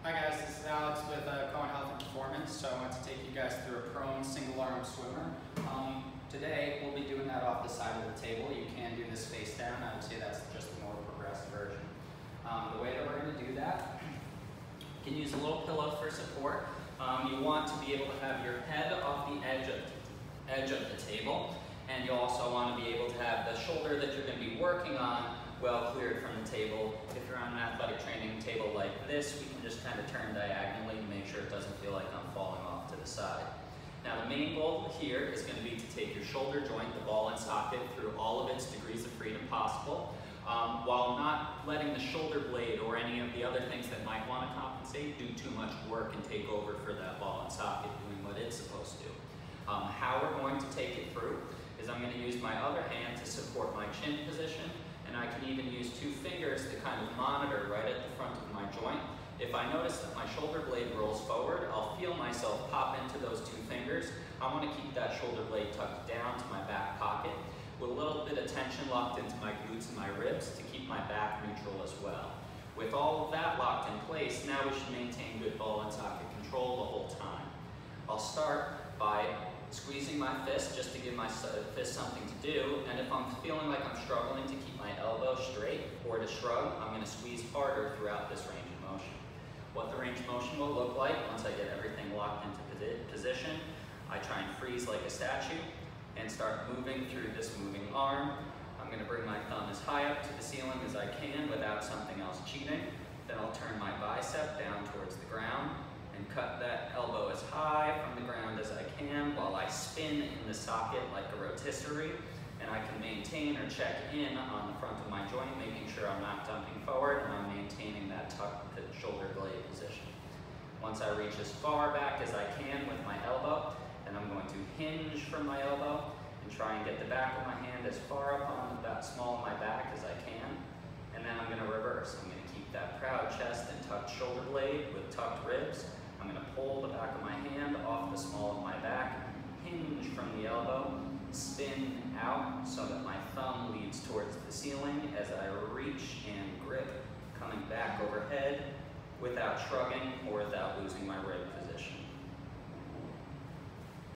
Hi guys, this is Alex with Cohen Health and Performance. So I want to take you guys through a prone single arm swimmer. Today we'll be doing that off the side of the table. You can do this face down. I would say that's just the more progressed version. The way that we're going to do that, you can use a little pillow for support. You want to be able to have your head off the edge of the table, and you also want to be able to have the shoulder that you're going to be working on well cleared from the table. If you're on an athletic training table like this, we can just kind of turn diagonally to make sure it doesn't feel like I'm falling off to the side. Now the main goal here is going to be to take your shoulder joint, the ball and socket, through all of its degrees of freedom possible, while not letting the shoulder blade or any of the other things that might want to compensate do too much work and take over for that ball and socket doing what it's supposed to. How we're going to take it through is I'm going to use my other hand to support my chin position, and I can even use two fingers to kind of monitor right at the front of my joint. If I notice that my shoulder blade rolls forward, I'll feel myself pop into those two fingers. I want to keep that shoulder blade tucked down to my back pocket with a little bit of tension locked into my glutes and my ribs to keep my back neutral as well. With all of that locked in place, now we should maintain good ball and socket control the whole time. I'll start by squeezing my fist just to give my fist something to do, and if I'm feeling like I'm struggling to keep my elbow straight or to shrug, I'm going to squeeze harder throughout this range of motion. What the range of motion will look like once I get everything locked into position, I try and freeze like a statue and start moving through this moving arm. I'm going to bring my thumb as high up to the ceiling as I can without something else cheating. Then I'll turn my bicep down towards the ground and cut that elbow as high from the ground as I can while I spin in the socket like a rotisserie, and I can maintain or check in on the front of my joint, making sure I'm not dumping forward and I'm maintaining that tucked shoulder blade position. Once I reach as far back as I can with my elbow, then I'm going to hinge from my elbow and try and get the back of my hand as far up on the small of my back as I can, and then I'm going to reverse. I'm going to keep that proud chest and tucked shoulder blade with tucked ribs. I'm going to pull the back of my hand off the small of my back, hinge from the elbow, spin out so that my thumb leads towards the ceiling as I reach and grip, coming back overhead without shrugging or without losing my rib position.